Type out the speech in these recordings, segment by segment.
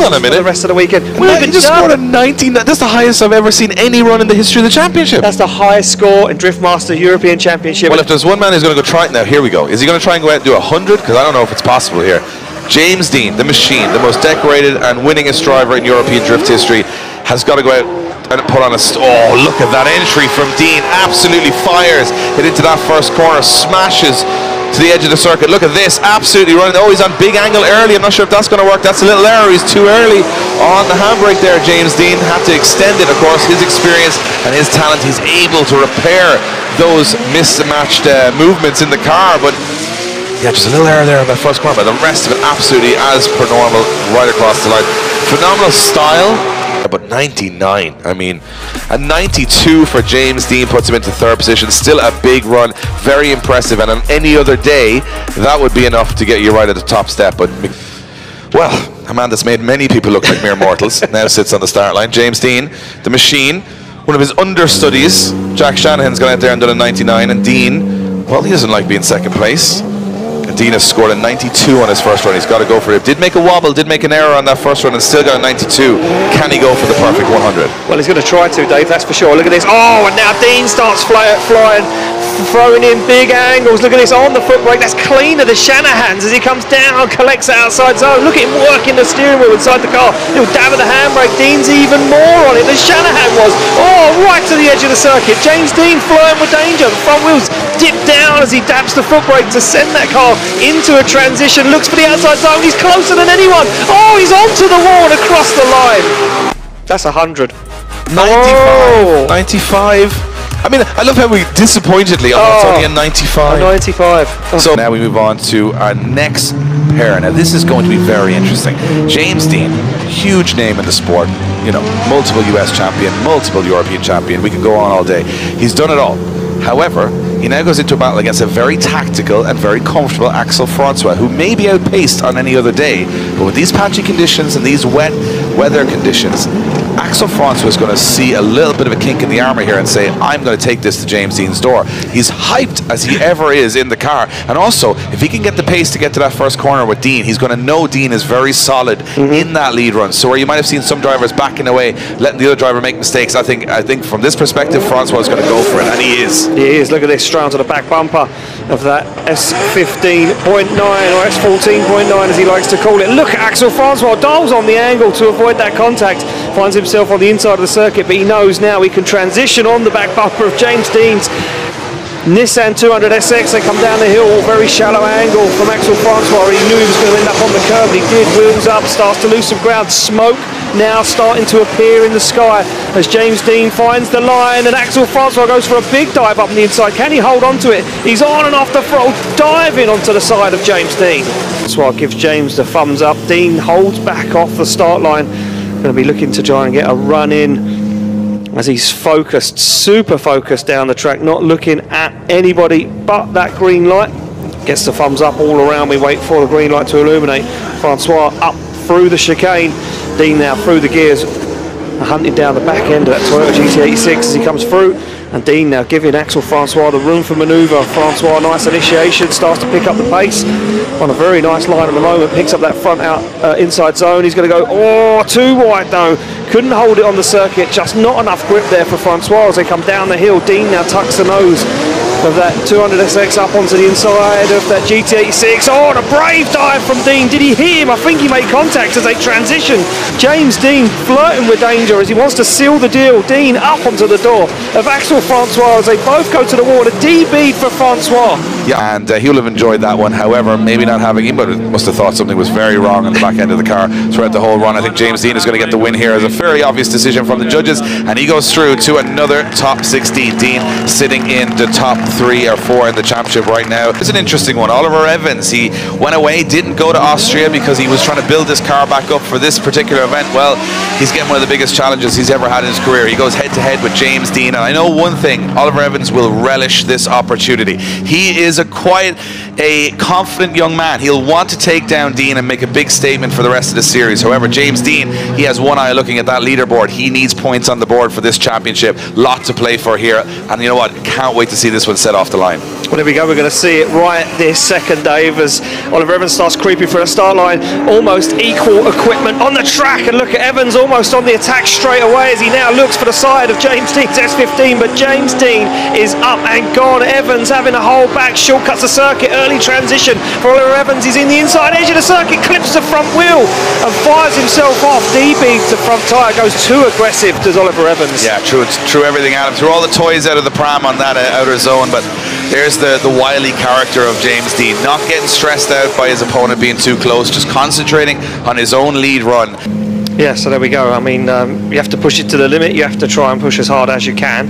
Hold on a minute. For the rest of the weekend. He just scored a 19. That's the highest I've ever seen any run in the history of the championship. That's the highest score in Driftmaster European Championship. Well, if there's one man who's going to go try it now, here we go. Is he going to try and go out and do 100? Because I don't know if it's possible here. James Deane, the machine, the most decorated and winningest driver in European drift history, has got to go out and put on a... Oh, look at that entry from Deane. Absolutely fires it into that first corner, smashes to the edge of the circuit. Look at this, absolutely running. Oh, he's on big angle early. I'm not sure if that's going to work. That's a little error. He's too early on the handbrake there, James Deane. Had to extend it, of course. His experience and his talent, he's able to repair those mismatched movements in the car. But yeah, just a little error there on that first corner, but the rest of it absolutely as per normal right across the line. Phenomenal style. But 99, I mean, a 92 for James Deane puts him into third position. Still a big run, very impressive, and on any other day that would be enough to get you right at the top step. But well, a man that's made many people look like mere mortals now sits on the start line. James Deane, the machine, one of his understudies. Jack Shanahan's gone out there and done a 99, and Deane, well, he doesn't like being second place. Deane has scored a 92 on his first run. He's got to go for it. Did make a wobble, did make an error on that first run, and still got a 92. Can he go for the perfect 100? Well, he's going to try to, Dave, that's for sure. Look at this. Oh, and now Deane starts flying, throwing in big angles. Look at this on the foot brake. That's cleaner than Shanahan's as he comes down, collects the outside zone. Look at him working the steering wheel inside the car. Little dab of the handbrake. Deane's even more on it than Shanahan was. Oh, right to the edge of the circuit. James Deane flirting with danger. The front wheels dip down as he dabs the foot brake to send that car into a transition. Looks for the outside zone. He's closer than anyone. Oh, he's onto the wall and across the line. That's 100. 95. Oh. 95. I mean, I love how we disappointedly it's only a 95. 95. Oh. So now we move on to our next pair. Now this is going to be very interesting. James Deane, huge name in the sport. You know, multiple US champion, multiple European champion. We could go on all day. He's done it all. However, he now goes into a battle against a very tactical and very comfortable Axel Francois, who may be outpaced on any other day, but with these patchy conditions and these wet weather conditions, Axel Francois is going to see a little bit of a kink in the armor here and say, I'm going to take this to James Deane's door. He's hyped as he ever is in the car, and also if he can get the pace to get to that first corner with Deane, he's going to know Deane is very solid in that lead run. So where you might have seen some drivers backing away, letting the other driver make mistakes, I think from this perspective Francois is going to go for it, and he is. He is. Look at this, straight onto the back bumper of that S15.9 or S14.9 as he likes to call it. Look at Axel Francois, dials on the angle to avoid that contact, finds himself on the inside of the circuit, but he knows now he can transition on the back bumper of James Deane's Nissan 200 SX. They come down the hill, very shallow angle from Axel Francois. He knew he was going to end up on the curb, and he did. Wheels up, starts to lose some ground. Smoke now starting to appear in the sky as James Deane finds the line, and Axel Francois goes for a big dive up on the inside. Can he hold on to it? He's on and off the throttle, diving onto the side of James Deane. Francois gives James the thumbs up. Deane holds back off the start line. Going to be looking to try and get a run in as he's focused, super focused down the track, not looking at anybody but that green light. Gets the thumbs up all around. We wait for the green light to illuminate. Francois up through the chicane. Deane now through the gears, hunting down the back end of that Toyota GT86 as he comes through. And Deane now giving Axel Francois the room for manoeuvre. Francois, nice initiation, starts to pick up the pace on a very nice line at the moment, picks up that front out inside zone. He's going to go, too wide though. Couldn't hold it on the circuit, just not enough grip there for Francois as they come down the hill. Deane now tucks the nose of that 200SX up onto the inside of that GT86. Oh, and a brave dive from Deane. Did he hit him? I think he made contact as they transition. James Deane flirting with danger as he wants to seal the deal. Deane up onto the door of Axel Francois as they both go to the wall. A DB for Francois. Yeah, and he'll have enjoyed that one. However, maybe not having him, but must have thought something was very wrong on the back end of the car throughout the whole run. I think James Deane is going to get the win here as a fairly obvious decision from the judges, and he goes through to another top 16. Deane sitting in the top 3 or 4 in the championship right now. It's an interesting one. Oliver Evans, he went away, didn't go to Austria because he was trying to build this car back up for this particular event. Well, he's getting one of the biggest challenges he's ever had in his career. He goes head to head with James Deane, and I know one thing, Oliver Evans will relish this opportunity. He is quite a confident young man. He'll want to take down Deane and make a big statement for the rest of the series. However, James Deane, he has one eye looking at that leaderboard. He needs points on the board for this championship. Lot to play for here, and you know what? Can't wait to see this one set off the line. Well, there we go. We're going to see it right this second, Dave, as Oliver Evans starts creeping for the start line. Almost equal equipment on the track, and look at Evans almost on the attack straight away as he now looks for the side of James Deane's S15, but James Deane is up and gone. Evans having a hold back, shortcuts the circuit, early transition for Oliver Evans. He's in the inside edge of the circuit, clips the front wheel and fires himself off. DMEC, the front tyre, goes too aggressive, does Oliver Evans. Yeah, true everything, Adam. Threw all the toys out of the pram on that outer zone, but there's the wily character of James Deane, not getting stressed out by his opponent being too close, just concentrating on his own lead run. Yeah, so there we go. I mean, you have to push it to the limit. You have to try and push as hard as you can.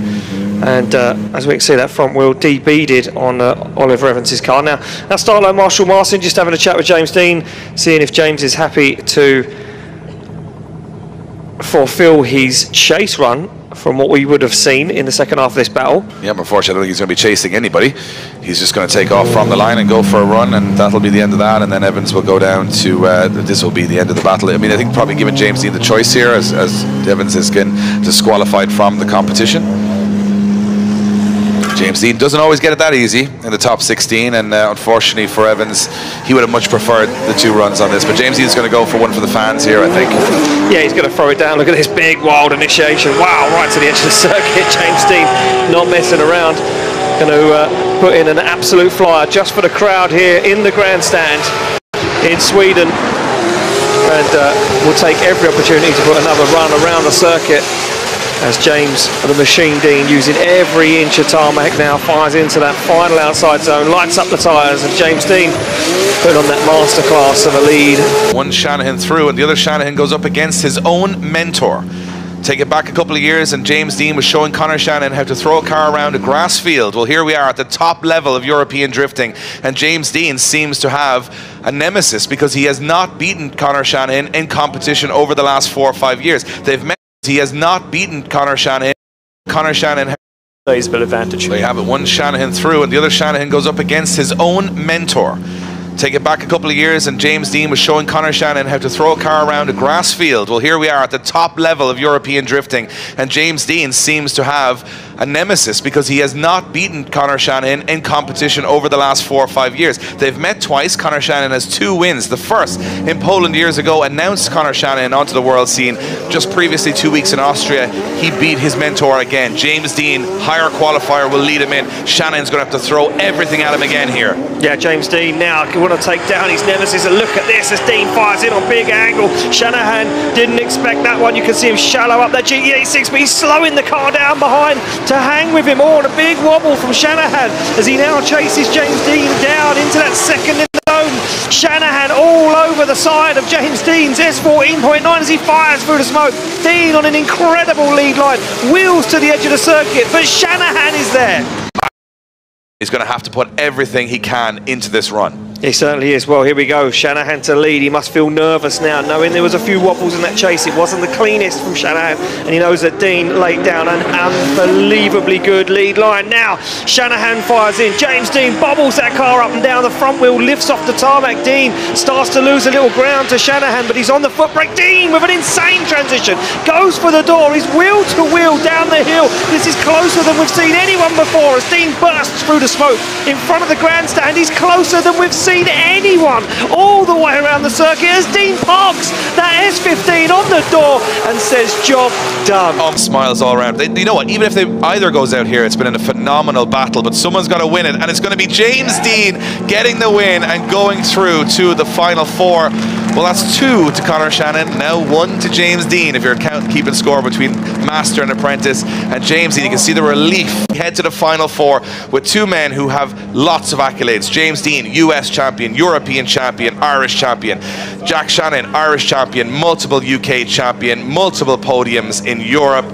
And as we can see, that front wheel DB'd on Oliver Evans' car. Now start line Marshall Martin just having a chat with James Deane, seeing if James is happy to fulfill his chase run from what we would have seen in the second half of this battle. Yeah, unfortunately, I don't think he's going to be chasing anybody. He's just going to take off from the line and go for a run, and that'll be the end of that. And then Evans will go down to this will be the end of the battle. I mean, I think probably giving James Deane the choice here, as Evans is getting disqualified from the competition. James Deane doesn't always get it that easy in the top 16, and unfortunately for Evans, he would have much preferred the 2 runs on this. But James Deane's going to go for one for the fans here, I think. Yeah, he's going to throw it down. Look at this big, wild initiation. Wow, right to the edge of the circuit. James Deane not messing around. Going to put in an absolute flyer just for the crowd here in the grandstand in Sweden. And we'll take every opportunity to put another run around the circuit, as James, the machine Deane, using every inch of tarmac now, fires into that final outside zone, lights up the tyres, and James Deane putting on that masterclass of a lead. One Shanahan through, and the other Shanahan goes up against his own mentor. Take it back a couple of years, and James Deane was showing Conor Shanahan how to throw a car around a grass field. Well, here we are at the top level of European drifting, and James Deane seems to have a nemesis because he has not beaten Conor Shanahan in competition over the last 4 or 5 years. They've met. He has not beaten Conor Shanahan. Conor Shanahan plays a bit of advantage. They have it. One Shanahan through, and the other Shanahan goes up against his own mentor. Take it back a couple of years, and James Deane was showing Conor Shanahan how to throw a car around a grass field. Well, here we are at the top level of European drifting, and James Deane seems to have a nemesis because he has not beaten Conor Shanahan in competition over the last 4 or 5 years. They've met twice. Conor Shanahan has 2 wins. The first in Poland years ago announced Conor Shanahan onto the world scene. Just previously, 2 weeks in Austria, he beat his mentor again. James Deane, higher qualifier, will lead him in. Shanahan's going to have to throw everything at him again here. Yeah, James Deane now want to take down his nemesis, and look at this as Deane fires in on big angle. Shanahan didn't expect that one. You can see him shallow up that GT86, but he's slowing the car down behind to hang with him. On a big wobble from Shanahan as he now chases James Deane down into that second in the zone. Shanahan all over the side of James Deane's S14.9 as he fires through the smoke. Deane on an incredible lead line, wheels to the edge of the circuit, but Shanahan is there. He's going to have to put everything he can into this run. He certainly is. Well, here we go. Shanahan to lead. He must feel nervous now, knowing there was a few wobbles in that chase. It wasn't the cleanest from Shanahan, and he knows that Deane laid down an unbelievably good lead line. Now, Shanahan fires in. James Deane bobbles that car up and down. The front wheel lifts off the tarmac. Deane starts to lose a little ground to Shanahan, but he's on the foot brake. Deane with an insane transition goes for the door. He's wheel to wheel down the hill. This is closer than we've seen anyone before as Deane bursts through the smoke in front of the grandstand. He's closer than we've seen anyone all the way around the circuit as Deane parks that S15 on the door and says, job done. Smiles all around. You know what, even if they either goes out here, it's been a phenomenal battle, but someone's got to win it, and it's going to be James Deane getting the win and going through to the final 4. Well, that's 2 to Conor Shanahan, now 1 to James Deane if you're keeping score between master and apprentice. And James Deane, you can see the relief. Head to the final 4 with 2 men who have lots of accolades. James Deane, US champion, European champion, Irish champion. Jack Shanahan, Irish champion, multiple UK champion, multiple podiums in Europe.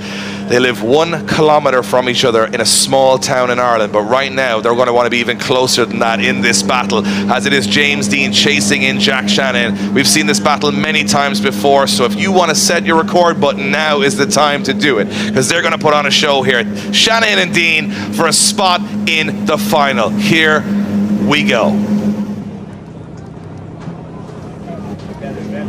They live 1 kilometre from each other in a small town in Ireland, but right now they're going to want to be even closer than that in this battle, as it is James Deane chasing in Jack Shanahan. We've seen this battle many times before, so if you want to set your record button, now is the time to do it, because they're going to put on a show here. Shanahan and Deane for a spot in the final. Here we go.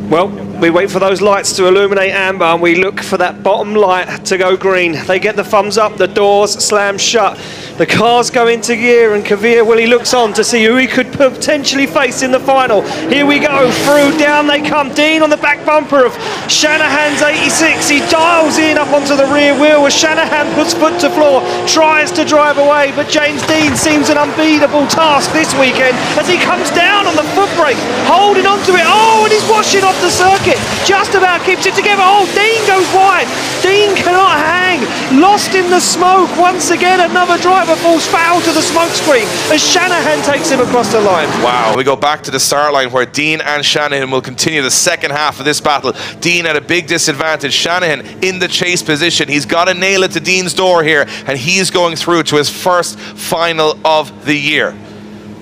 Well, we wait for those lights to illuminate amber and we look for that bottom light to go green. They get the thumbs up, the doors slam shut. The cars go into gear and Kvyat, well, he looks on to see who he could potentially face in the final. Here we go, through, down they come. Deane on the back bumper of Shanahan's 86. He dials in up onto the rear wheel as Shanahan puts foot to floor, tries to drive away, but James Deane seems an unbeatable task this weekend as he comes down on the foot brake, holding onto it. Oh, and he's washing off the circuit. Just about keeps it together. Oh, Deane goes wide. Deane cannot hang. Lost in the smoke. Once again, another driver falls foul to the smoke screen as Shanahan takes him across the line. Wow, we go back to the start line where Deane and Shanahan will continue the second half of this battle. Deane at a big disadvantage. Shanahan in the chase position. He's got to nail it to Deane's door here, and he's going through to his first final of the year.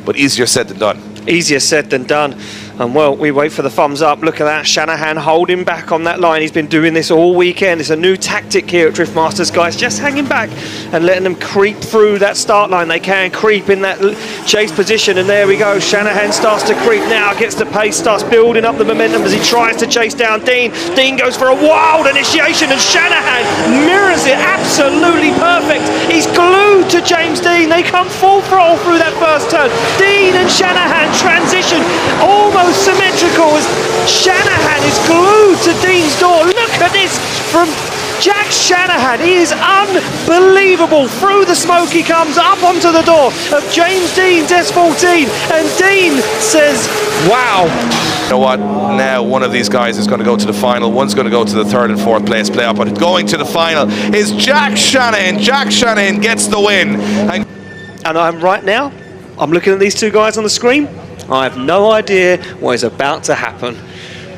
But easier said than done. Easier said than done. And well, we wait for the thumbs up. Look at that, Shanahan holding back on that line. He's been doing this all weekend. It's a new tactic here at Drift Masters, guys. Just hanging back and letting them creep through that start line. They can creep in that chase position, and there we go. Shanahan starts to creep now, gets the pace, starts building up the momentum as he tries to chase down Deane. Deane goes for a wild initiation, and Shanahan mirrors it absolutely perfect. He's glued to James Deane. They come full throttle through that first turn. Deane and Shanahan transition almost symmetrical as Shanahan is glued to Deane's door. Look at this from Jack Shanahan. He is unbelievable. Through the smoke he comes, up onto the door of James Deane's S14, and Deane says, wow. You know what? Now one of these guys is going to go to the final. One's going to go to the third and fourth place playoff. But going to the final is Jack Shanahan. Jack Shanahan gets the win. And I'm right now, I'm looking at these two guys on the screen. I have no idea what is about to happen.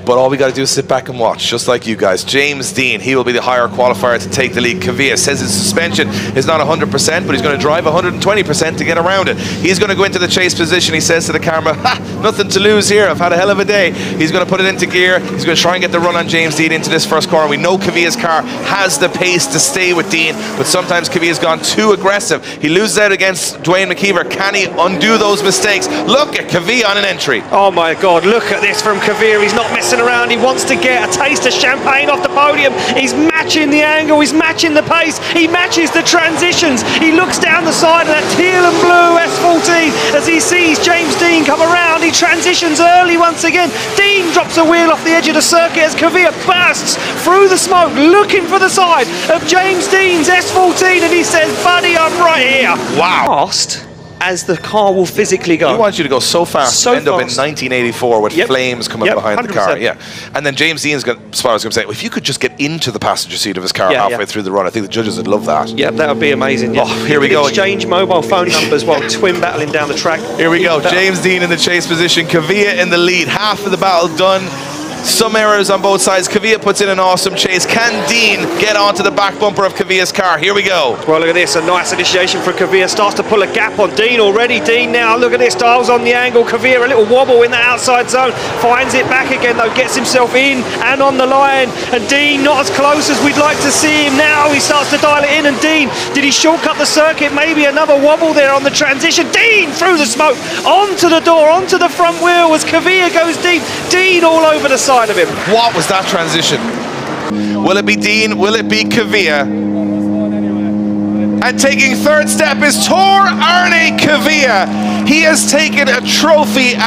But all we got to do is sit back and watch, just like you guys. James Deane, he will be the higher qualifier to take the lead. Kvyat says his suspension is not 100%, but he's going to drive 120% to get around it. He's going to go into the chase position. He says to the camera, ha, nothing to lose here. I've had a hell of a day. He's going to put it into gear. He's going to try and get the run on James Deane into this first corner. We know Kvyat's car has the pace to stay with Deane, but sometimes Kvyat's gone too aggressive. He loses out against Dwayne McKeever. Can he undo those mistakes? Look at Kvyat on an entry. Oh my God, look at this from Kvyat. He's not messing around. He wants to get a taste of champagne off the podium. He's matching the angle, he's matching the pace, he matches the transitions. He looks down the side of that teal and blue S14 as he sees James Deane come around. He transitions early once again. Deane drops a wheel off the edge of the circuit as Kvyat bursts through the smoke looking for the side of James Deane's S14, and he says, buddy, I'm right here. Wow. Fast as the car will physically go. He wants you to go so fast, so end up in 1984 with flames coming behind 100%. The car. Yeah, and then James Deane's going to say, well, if you could just get into the passenger seat of his car halfway through the run, I think the judges would love that. Yeah, that would be amazing. Yeah. Oh, here we go. Exchange mobile phone numbers while twin battling down the track. Here we go. James Deane in the chase position, Kvyat in the lead. Half of the battle done. Some errors on both sides. Kvyat puts in an awesome chase. Can Deane get onto the back bumper of Kvyat's car? Here we go. Well, look at this. A nice initiation for Kvyat. Starts to pull a gap on Deane already. Deane now, look at this. Dials on the angle. Kvyat, a little wobble in the outside zone. Finds it back again, though. Gets himself in and on the line. And Deane not as close as we'd like to see him. Now he starts to dial it in. And Deane, did he shortcut the circuit? Maybe another wobble there on the transition. Deane through the smoke. Onto the door. Onto the front wheel as Kvyat goes deep. Deane all over the side of him. What was that transition? Will it be Deane? Will it be Kvyat? And taking third step is Tor Arne Kvyat. He has taken a trophy at